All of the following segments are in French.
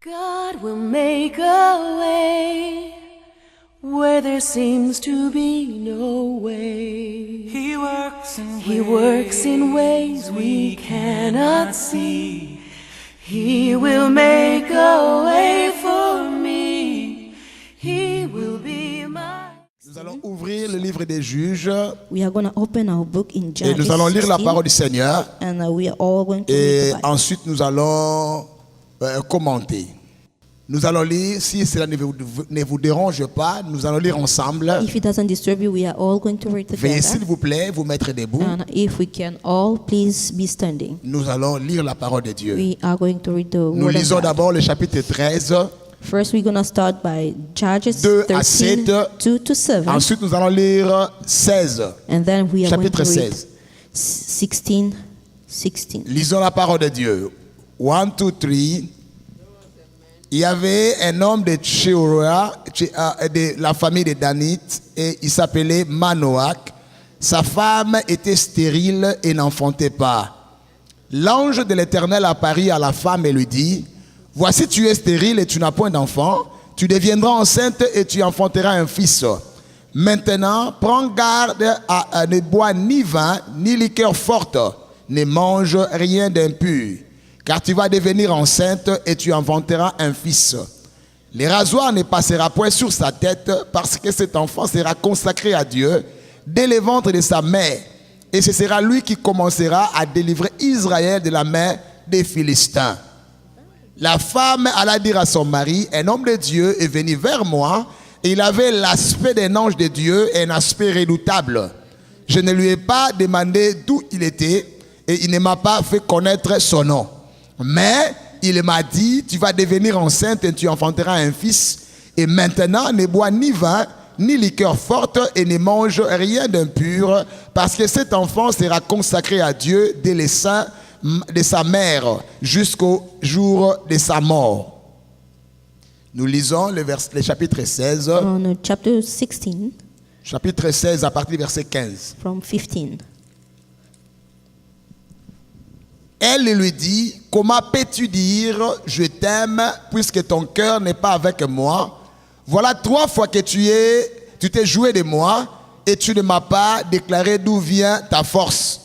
God will make a way where there seems to be no way. He works in ways we cannot see. He will make a way for me. He will be my... Nous allons ouvrir le livre des Juges We are going to open our book in et Judges nous allons lire la 16, parole du Seigneur and we are all going to et read the Bible. ensuite nous allons commenter. Nous allons lire, si cela ne vous dérange pas, nous allons lire ensemble. If it doesn't disturb you, we are all going to read Veuillez together. s'il vous plaît vous mettre debout. And if we can all please be standing. Nous allons lire la parole de Dieu. We are going to read the Nous word of lisons God. d'abord le chapitre 13. First, we're going to start by Judges 2 à 13, 7. 2 to 7. Ensuite, nous allons lire 16. And then we are going Chapitre to read 16. 16. Lisons la parole de Dieu. 1, 2, 3. Il y avait un homme de Tchéoua, de la famille de Danite, et il s'appelait Manoach. Sa femme était stérile et n'enfantait pas. L'ange de l'Éternel apparut à la femme et lui dit: voici, tu es stérile et tu n'as point d'enfant. Tu deviendras enceinte et tu enfanteras un fils. Maintenant, prends garde à ne boire ni vin, ni liqueur forte. Ne mange rien d'impur. Car tu vas devenir enceinte et tu enfanteras un fils. Le rasoir ne passera point sur sa tête, parce que cet enfant sera consacré à Dieu dès le ventre de sa mère. Et ce sera lui qui commencera à délivrer Israël de la main des Philistins. La femme alla dire à son mari: un homme de Dieu est venu vers moi, et il avait l'aspect d'un ange de Dieu et un aspect redoutable. Je ne lui ai pas demandé d'où il était, et il ne m'a pas fait connaître son nom. Mais il m'a dit: tu vas devenir enceinte et tu enfanteras un fils. Et maintenant, ne bois ni vin, ni liqueur forte, et ne mange rien d'impur, parce que cet enfant sera consacré à Dieu dès le sein de sa mère jusqu'au jour de sa mort. Nous lisons le chapitre 16. On chapter 16 Chapitre 16 à partir du verset 15. from 15. Elle lui dit: comment peux-tu dire je t'aime puisque ton cœur n'est pas avec moi? Voilà 3 fois que tu t'es joué de moi et tu ne m'as pas déclaré d'où vient ta force.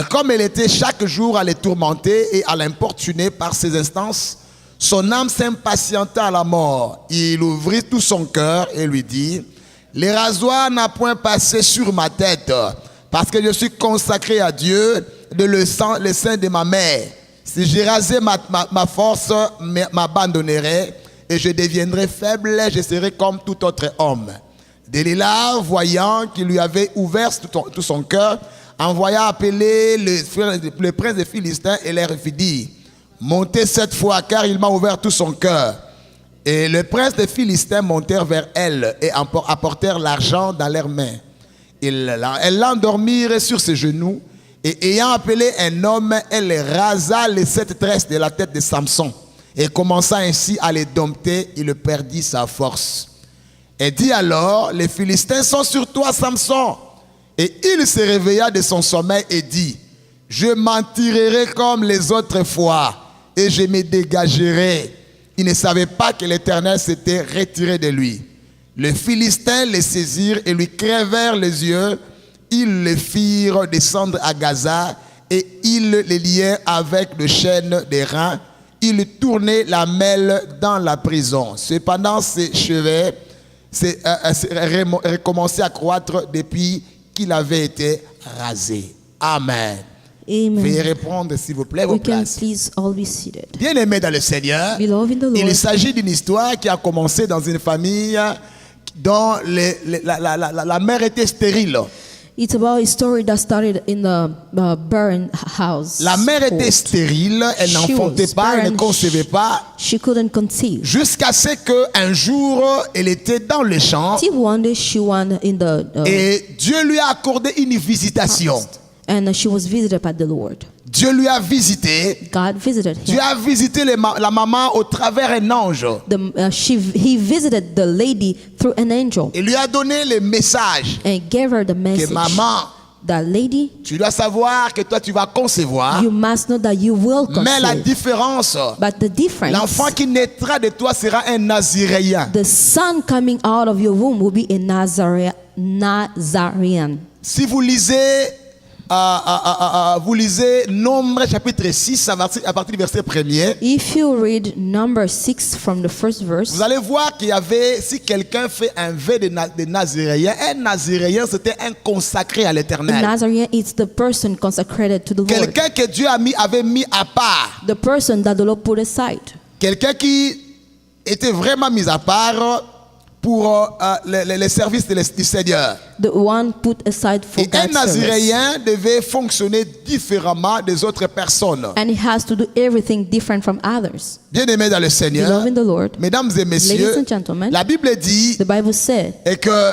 Comme elle était chaque jour à les tourmenter et à l'importuner par ses instances, son âme s'impatienta à la mort. Il ouvrit tout son cœur et lui dit: le rasoir n'a point passé sur ma tête, parce que je suis consacré à Dieu de le sein de ma mère. Si j'ai rasé ma force m'abandonnerait et je deviendrai faible, je serai comme tout autre homme. Delilah, voyant qu'il lui avait ouvert tout son cœur, envoya appeler le prince des Philistins et leur fit dire: montez 7 fois, car il m'a ouvert tout son cœur. Et le prince des Philistins montèrent vers elle et apportèrent l'argent dans leurs mains. Elles l'endormirent sur ses genoux, et ayant appelé un homme, elle rasa les 7 tresses de la tête de Samson et commença ainsi à les dompter. Il perdit sa force. Elle dit alors: les Philistins sont sur toi, Samson. Et il se réveilla de son sommeil et dit: je m'en tirerai comme les autres fois et je me dégagerai. Il ne savait pas que l'Éternel s'était retiré de lui. Les Philistins le saisirent et lui crevèrent les yeux. Ils le firent descendre à Gaza et ils le lièrent avec de chaînes des reins. Ils tournaient la mêle dans la prison. Cependant, ses cheveux recommençaient à croître depuis qu'il avait été rasé. Amen. Amen. Veuillez répondre, s'il vous plaît, vos We can places. please all be seated. Bien-aimés dans le Seigneur, Beloved in the Lord. il s'agit d'une histoire qui a commencé dans une famille dont la mère était stérile. It's about a story that started in the barren house. La mère était stérile, elle She n'enfantait was pas, elle ne barren. concevait pas, She couldn't conceive. jusqu'à ce qu'un jour, elle était dans le champ Till one day she went in the et Dieu lui a accordé une visitation. and she was visited by the Lord. Dieu lui a visité. God visited Dieu him. a visité la maman au travers un ange. He visited the lady through an angel Il lui a donné le message and gave her the que message maman, that lady, tu dois savoir que toi tu vas concevoir. you must know that you will Mais la conceive. différence, But the difference, l'enfant qui naîtra de toi sera un Naziréen. the son coming out of your womb will be a Nazarene. Si vous lisez, Nombre chapitre 6 à partir du verset 1er, If you read number 6 from the first verse, vous allez voir qu'il y avait, si quelqu'un fait un vœu de Naziréen, un Naziréen c'était un consacré à a l'Éternel. Nazarene is the person consecrated to the Lord. Quelqu'un que Dieu avait mis à part. The person that the Lord put aside. Quelqu'un qui était vraiment mis à part pour les services du Seigneur. The one put aside for Et un God's service. Naziréen devait fonctionner différemment des autres personnes. And he has to do everything different from others. Bien-aimés dans le Seigneur, Beloved in the Lord, mesdames et messieurs, ladies and gentlemen, la Bible dit the Bible said, et que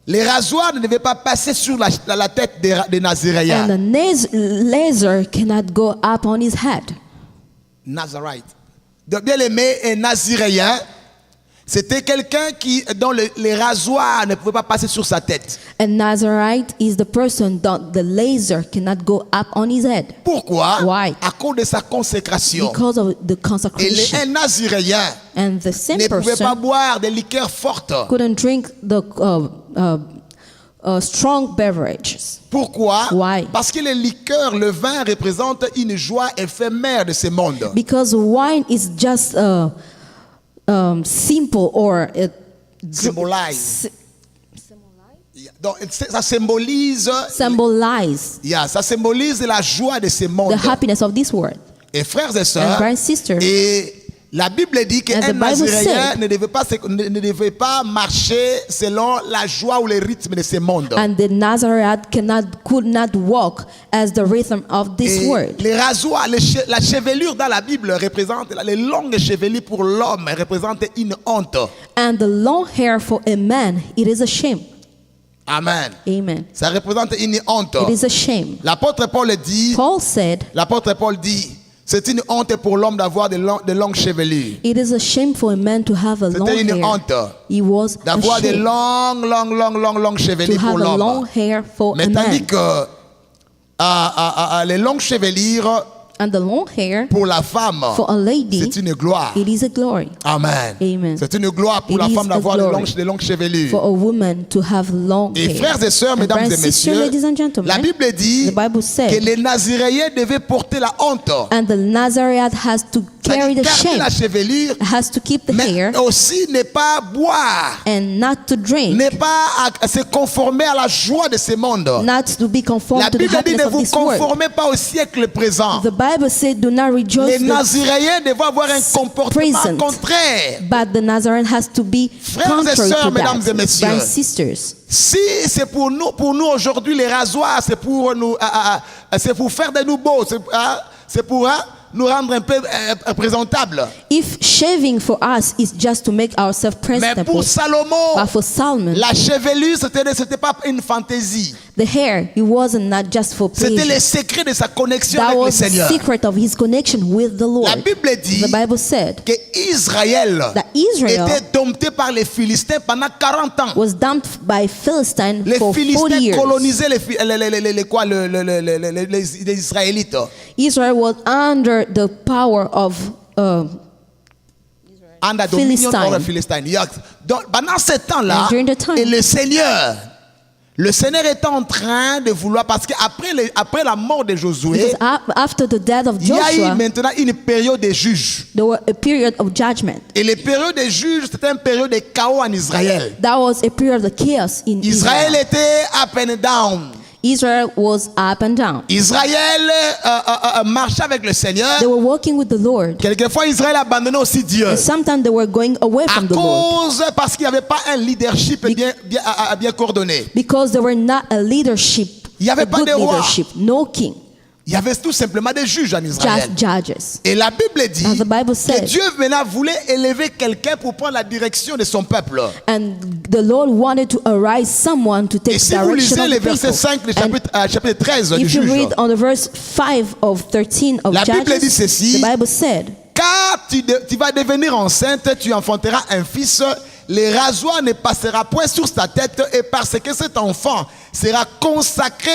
les rasoirs ne devaient pas passer sur la tête des Naziréens. and the laser cannot go up on his head. Nazarite. Donc, bien-aimé, un Naziréen, c'était quelqu'un dont les rasoirs ne pouvaient pas passer sur sa tête. A Nazarite is the person that the laser cannot go up on his head. Pourquoi? Why? À cause de sa consécration. Because of the Et consecration. un Naziréen And the same ne pouvait pas person boire des liqueurs fortes. couldn't drink the strong beverages. Pourquoi? Why? Parce que les liqueurs, le vin représente une joie éphémère de ce monde. Because wine is just simple or Symbolize. Donc, ça symbolise, symbolize ça symbolise la joie de ce monde. the happiness of this world. Et frères et And sœurs, brothers and sisters, et la Bible dit And qu'un the Bible Naziréen said- ne devait pas marcher selon la joie ou le rythme de ce monde. and the Nazarite could not walk as the rhythm of this Et world. les rasoirs, la chevelure dans la Bible représente, les longues chevelures pour l'homme représentent une honte. And the long hair for a man, it is a shame. Amen. Amen. Ça représente une honte. It is a shame. L'apôtre Paul dit, c'est une honte pour l'homme d'avoir de longues chevelures. It is a shame for a man to have a long C'était une hair. honte It was a d'avoir de shame longues to chevelures pour have a long l'homme. hair for Mais a tandis man. que les longues chevelures And the long hair pour la femme, for a lady, c'est une gloire. it is a glory. Amen. Amen. C'est une gloire pour It la is femme a d'avoir glory de longues chevelures. For a woman to have long Et hair. frères et sœurs, And mesdames brothers et and sisters, messieurs, ladies and gentlemen, la Bible dit the Bible said, que les Naziréens devaient porter la honte. and the Nazarite has to carry C'est-à-dire the garder shame, la chevelure, has to keep the mais hair, aussi ne pas boire, and not to drink, ne pas se conformer à la joie de ce monde. not to be conformed La to the Bible dit happiness ne of vous this world. conformez pas au siècle présent. The Bible said, do not Les rejoice, Naziréens devaient avoir un comportement present. contraire. but the Nazarene has to be Frères et contrary sœurs, to mesdames that. et messieurs. Brothers and sisters, Si c'est pour nous aujourd'hui les rasoirs, c'est pour nous, c'est pour faire de nous beaux, c'est pour nous rendre un peu présentables. if shaving for us is just to make ourselves Mais presentable, pour Salomon, but for Solomon, la chevelure c'était pas une fantaisie, the hair, it wasn't not just for c'était pleasure. le secret de sa connexion That avec le was the Seigneur. secret of his connection with the La Lord. Bible dit The Bible said que Israël that Israel était dompté par les Philistins pendant 40 ans. was dumped by Philistines Les for 40 Philistins years. colonisaient les Israélites. Israel was under the power of Under dominion Philistine. over Philistine. Yes. Donc, pendant ce temps-là, And during the time. et le Seigneur était en train de vouloir, parce qu'après la mort de Josué, because after the death of il y a eu Joshua, maintenant une période de juges. there was a period of judgment. Et les périodes de juges, c'était une période de chaos en Israël. That was a period of chaos in Israël Israel. était up and down. Israel was up and down. Israël marchait avec le Seigneur. They were walking with the Lord. Quelquefois, Israël abandonnait aussi Dieu. And sometimes they were going away À from the Lord cause, parce qu'il n'y avait pas un leadership bien coordonné. because there were not a leadership, Il y avait a pas good de roi. leadership, no king, Il y avait tout simplement des juges en Israël. just judges. Et la Bible dit And the Bible que said- Dieu maintenant voulait élever quelqu'un pour prendre la direction de son peuple. And the Lord wanted to arise someone to take Et si vous direction lisez of les the versets people. 5 du And chapitre 13 du if you juge, read on the verse 5 of 13 of La Bible dit Judges, ceci. the Bible said, car tu vas devenir enceinte, tu enfanteras un fils. le rasoir ne passera point sur sa tête, et parce que cet enfant sera consacré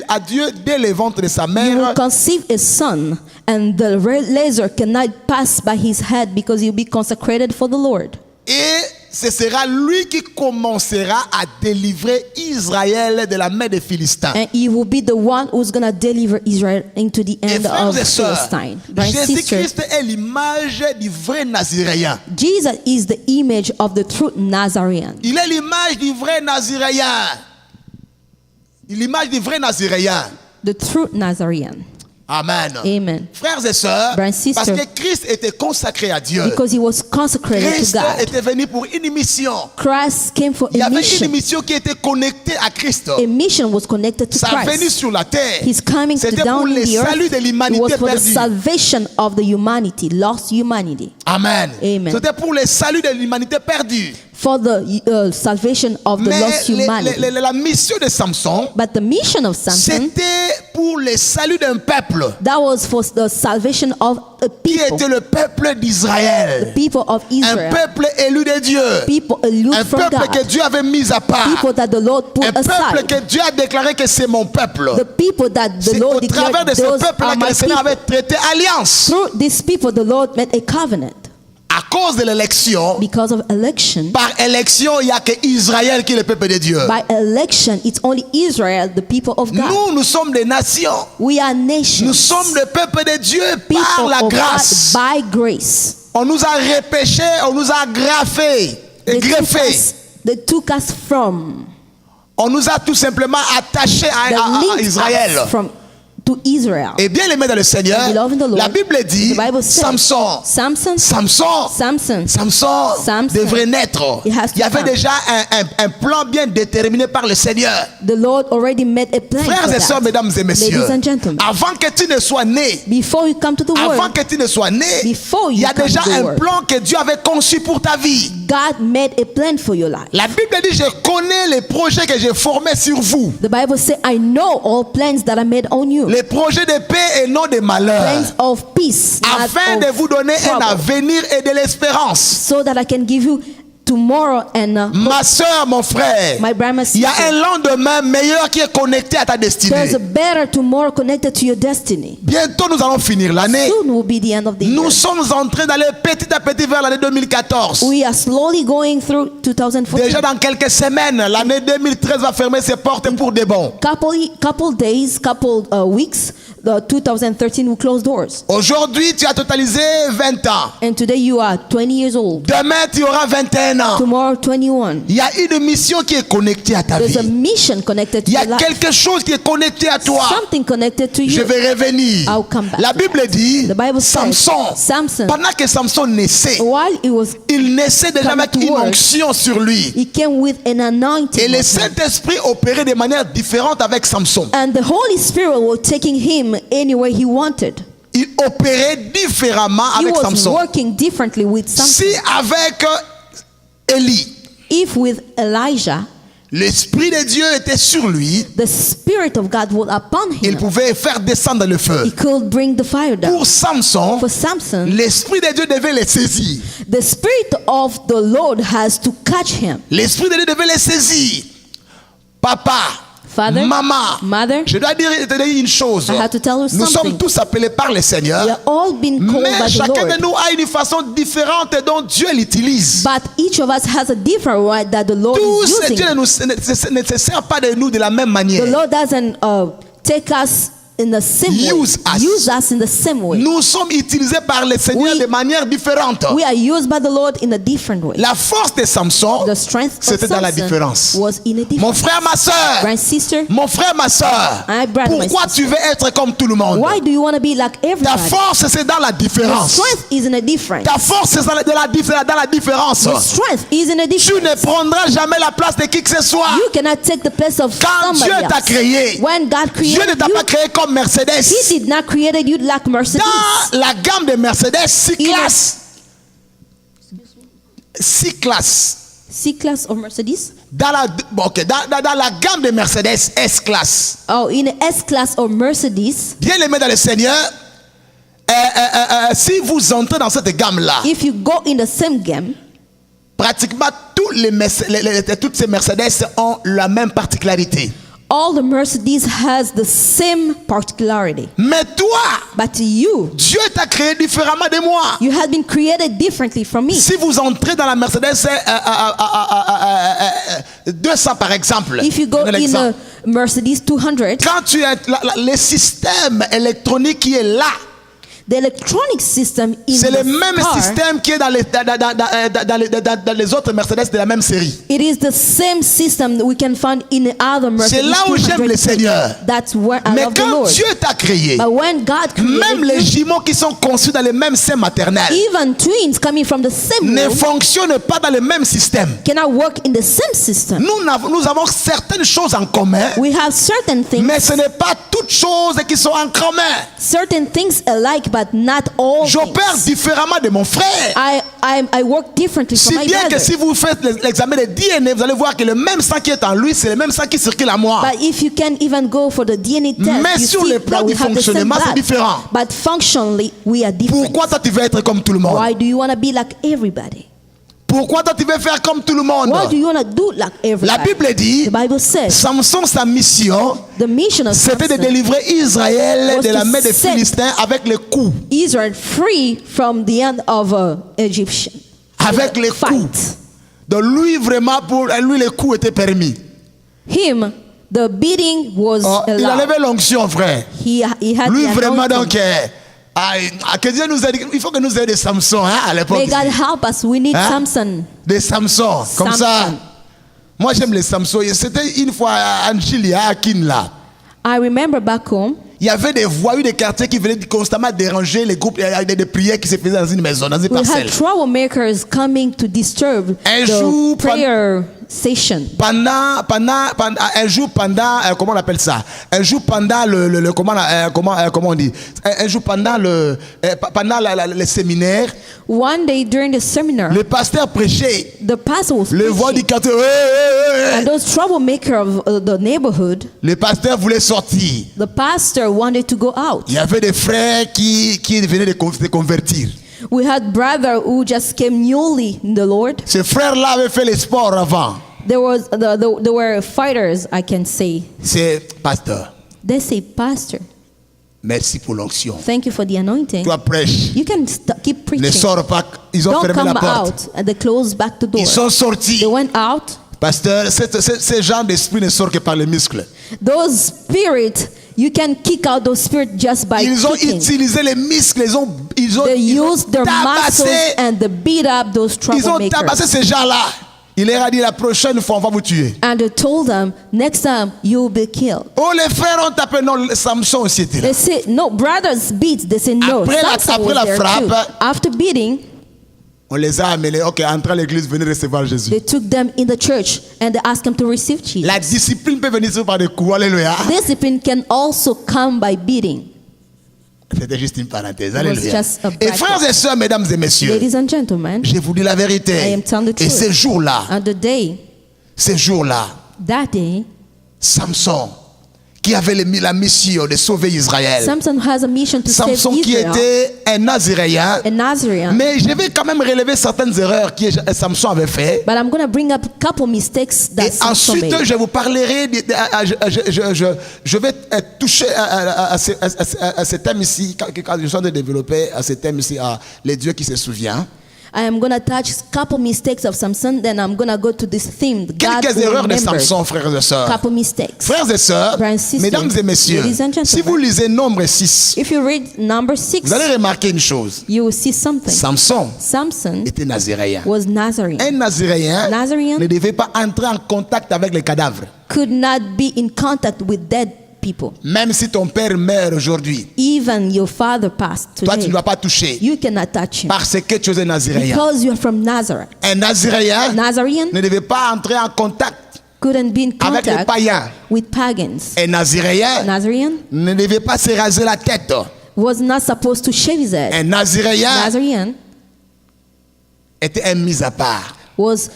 à Dieu dès le ventre de sa You mère, will conceive a son, and the laser cannot pass by his head because he will be consecrated for the Lord. et ce sera lui qui commencera à délivrer Israël de la main des Philistins. And he will be the one who's going to deliver Israel into the Et hand frères of et sœurs, Philistine. Brothers and sisters, Jésus-Christ est l'image du vrai Naziréen. Jesus is the image of the true Nazarene. Il est l'image du vrai Naziréen. L'image du vrai Naziréen. The true Nazarene. Amen. Amen. Frères et sœurs, Brothers and sisters, parce que Christ était consacré à Dieu. Because he was consecrated Christ to God. était venu pour une mission. Christ came for Il y a avait une mission. mission qui était connectée à Christ. A mission was connected to Sa venue Christ. sur la terre, His coming c'était pour down in le the salut earth. de It l'humanité was for the perdue. salvation of the humanity, lost humanity. Amen. Amen. C'était pour le salut de l'humanité perdue. For the salvation of the Mais lost humanity. la mission de Samson, But the mission of Samson, c'était pour le salut d'un peuple that was for the salvation of a qui people, était le peuple the d'Israël. people of Un Israel, peuple élu de Dieu. people eluded Un from peuple que God, Dieu avait mis à part. people that the Lord put Un peuple aside, que Dieu a déclaré que c'est mon peuple. the people that the C'est Lord au travers declared de ce those peuple-là are que my le Seigneur people. avait traité alliance. Through these people, the Lord made a covenant. À cause de l'élection, Because of election, par élection, il n'y a que Israël qui est le peuple de Dieu. by election, it's only Israel, the people of God. Nous sommes des nations. We are Nous nations, sommes le peuple de Dieu par people la of grâce. God by grace. On nous a repêchés, on nous a graffés et greffés. They took us from On nous a tout simplement attachés the à linked Israël. us from to Israel. Et bien aimé dans le Seigneur, Beloved in the Lord, la Bible dit the Bible says, Samson. Samson Samson Samson devrait naître. It has to Il y avait come. déjà un plan bien déterminé par le Seigneur. The Lord already made a plan Frères for et sœurs, that. mesdames et messieurs, Ladies and gentlemen, avant que tu ne sois né, before you come to the avant world, que tu ne sois né, Before il y you a come déjà to the un world. plan que Dieu avait conçu pour ta vie. God made a plan for your life. La Bible dit, je connais les projets que j'ai formés sur vous. The Bible says, I know all plans that are made on you. Les projets de paix et non de malheur. Plans of peace, Afin not de of vous donner un trouble, avenir et de l'espérance. so that I can give you tomorrow and Ma soeur, mon frère, my brother, my il y a sister. un lendemain meilleur qui est connecté à ta There's destinée. a better tomorrow connected to your destiny. Bientôt, nous allons finir l'année. Soon will be the end of the year. Nous sommes en train d'aller petit à petit vers l'année 2014. We are slowly going through 2014. Déjà dans quelques semaines, l'année 2013 va fermer ses portes pour de bon. Couple days, couple weeks, the 2013 will close doors. Aujourd'hui, tu as totalisé 20 ans. And today you are 20 years old. Demain, tu auras 21 ans. Tomorrow 21. Il y a une mission qui est connectée à ta There's a vie. mission connected to Il y a your life. quelque chose qui est connecté à toi. Something connected to Je you. vais revenir. I'll come back La to Bible dit, The Bible says, Samson, Samson, pendant que Samson naissait, while he was, il naissait déjà Come avec to une work. onction sur lui. he came with an anointing. Et le on him. Saint-Esprit opérait de manière différente avec Samson. And the Holy Spirit was taking him anywhere he wanted. Il opérait différemment He avec was Samson. working differently with Samson. Si avec Élie, If with Elijah, l'Esprit de Dieu était sur lui, the Spirit of God was upon il him, pouvait faire descendre le feu. he could bring the fire down. Pour Samson, For Samson, l'Esprit de Dieu devait le saisir. the Spirit of the Lord has to catch him. L'Esprit de Dieu devait le saisir. Papa, Father, maman, mother, je dois te dire une chose. I have to tell you Nous sommes something. tous appelés par le Seigneur. We are all been called Mais by the chacun Lord. de nous a une façon différente dont Dieu l'utilise. But each of us has a different way that the Lord Tous is Dieu using. ne se sert pas de nous de la même manière. The Lord doesn't take us in the same Use way. us. Use us in the same way. Nous sommes utilisés par le Seigneur We- de manière différente. We are used by the Lord in a different way. La force de Samson, The strength of c'était dans la Samson différence. was in a different Mon frère, ma soeur, Grand sister, mon frère, ma soeur, My brother, my pourquoi sister. tu veux être comme tout le monde? why do you want to be like Ta everybody? force, c'est dans la The différence. strength is in a difference. Ta force, c'est dans la différence. The strength is in a Tu difference. ne prendras jamais la place de qui que ce soit. You cannot take the place of Quand somebody Dieu t'a else. créé, When God Dieu ne created t'a you, pas créé comme Mercedes. He did not create you like Mercedes. Dans la gamme de Mercedes, 6 Il a- classes. 6 classes. C-Class or Mercedes? Dans la gamme de Mercedes, S-Class. Oh, in a S-Class or Mercedes, Bien aimé dans le Seigneur, si vous entrez dans cette gamme-là, if you go in the same game, Pratiquement toutes ces Mercedes ont la même particularité. All the Mercedes has the same particularity. Mais toi, But you, Dieu t'a créé différemment de moi. you have been created differently from me. Si vous entrez dans la Mercedes 200 par exemple, If you go je donne in a l'exemple. Mercedes 200, Quand tu as le système électronique qui est là, the electronic system in c'est le the même car, système qui est dans les autres Mercedes de la même série. it is the same system that we can find in other C'est Mercedes là où j'aime 200. le Seigneur. That's where I Mais love the quand Lord. Dieu t'a créé, But when God même les created you, jumeaux qui sont conçus dans le même sein maternel even twins coming from the same ne womb fonctionnent pas dans le même système. cannot work in the same system. Nous avons certaines choses en commun, We have certain things, mais ce n'est pas toutes choses qui sont en commun. certain things alike, but not all J'opère things. différemment de mon frère. I work differently from Si my bien que brother. si vous faites l'examen de DNA, vous allez voir que le même sang qui est en lui, c'est le même sang qui circule en moi. But if you can even go for the DNA test, Mais you sur see le plan that we du have the same fonctionnement, c'est blood. différent. But functionally, we are different. Pourquoi toi tu veux être comme tout le monde? Why do you want to be like everybody? Pourquoi toi tu veux faire comme tout le monde? Why do you want to do like La everybody? Bible dit, The Bible says Samson, sa mission, the mission of c'était de Samson délivrer Israël was de la to main des set Philistins avec les coups. Israel free from the end of Egyptian. Avec les coups. Fight. Donc lui vraiment, pour lui les coups étaient permis. Him, the beating was Oh, il allowed. avait l'onction, frère. He had Lui the vraiment anointing. donc, que Dieu nous aide, il faut que nous aidions des Samson à l'époque. May God help us. We need Hein? Samson. Des Samson, comme ça. Samson. Moi j'aime les Samson. C'était une fois en Chili, à Akin là. I remember back home, Il y avait des voyous des quartiers qui venaient constamment déranger les groupes, des prières qui se faisaient dans une maison, dans une we parcelle. had troublemakers coming to disturb Un the jour, prayer session. Pendant un jour pendant comment on appelle ça, un jour pendant le comment on dit, un jour pendant le séminaire, One day during the seminar, le pasteur prêchait, the pastor was le voix du preaching, quartier, ouais. and those troublemakers of the neighborhood, Le pasteur voulait sortir. the pastor wanted to go out. Il y avait des frères qui venaient de se convertir. We had brother who just came newly in the Lord. Ces frères-là avaient fait les sports avant. There were fighters, I can say. C'est pasteur. They say, Pastor, Merci pour l'onction. thank you for the anointing. Toi prêche. You can keep Ne preaching. sors pas. Ils ont Don't fermé come la porte. out. And they closed back the door. Ils sont sortis. They went out. Pasteur, ce genre d'esprit ne sort que par les muscles. Those spirits, you can kick out those spirits just by Ils ont kicking. utilisé les muscles, ils ont They used their muscles tabassé, and they beat up those ils ont tabassé troublemakers. ces gens-là. Il leur a dit la prochaine fois on va vous tuer. And they told them, next time you'll be killed. Oh les frères ont tapé non, Samson aussi était là. They say, no, brothers beat. They say, no, Après Samson was la there frappe, too. After beating, On les a amenés, ok, entrez à l'église, venez recevoir Jésus. they took them in the church and they asked them to receive Jesus. La discipline peut venir par des coups, alléluia. Discipline can also come by beating. C'était juste une parenthèse, was alléluia. just a Et background. frères et sœurs, mesdames et messieurs, Ladies and gentlemen, je vous dis la I vérité. am telling the Et truth. ces jours-là, On the day, that day, Samson, qui avait la mission de sauver Israël. Samson has a mission to Samson save qui Israel. était un Nazaréen. A Nazarene. Mais je vais quand même relever certaines erreurs que Samson avait fait. But I'm going to bring up a couple mistakes that Et Samson ensuite, made. je vous parlerai, je vais toucher à ce thème ici, quand je suis en train de développer à ce thème ici, les dieux qui se souviennent. I am going to touch a couple mistakes of Samson, then I'm going to go to this theme, God Quelques who erreurs de remembered. Samson, frères et sœurs. Couple mistakes. Frères et sœurs, Brothers and sisters, mesdames et messieurs, ladies and gentlemen. si vous lisez Nombre 6, If you read number 6, vous allez remarquer une chose. you will see something. Samson Samson était nazaréen. was Nazarene. Un nazaréen Nazarene ne devait pas entrer en contact avec les cadavres. Could not be in contact with dead people. Même si ton père meurt aujourd'hui, Even your father passed toi tu today. ne dois pas toucher You cannot touch him parce que tu es un nazaréen. because you are from Nazareth. Un nazaréen Nazarene ne devait pas entrer en contact couldn't be in avec les contact païens. with pagans. Un nazaréen Nazarene ne devait pas se raser la tête. was not supposed to shave his head. Un nazaréen Nazarene était un mis à part. was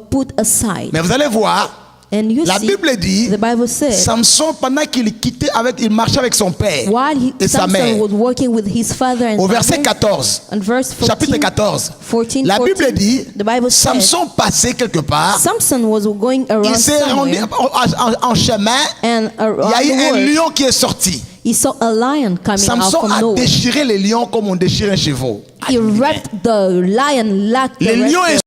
put aside. Mais vous allez voir, And you La see, Bible dit, the Bible says, Samson, pendant qu'il marchait avec son père while et sa Samson mère, was working with his father and au verset mother, 14, and verse 14, chapitre 14, 14, la Bible dit, the Bible says, Samson passait quelque part, Samson was going il around s'est rendu somewhere, en chemin, and il y a around eu the un world, lion qui est sorti. he saw a lion coming out Samson from a nowhere. déchiré les lions comme on déchire un chevaux. He wrapped the lion like the Le rest lion of est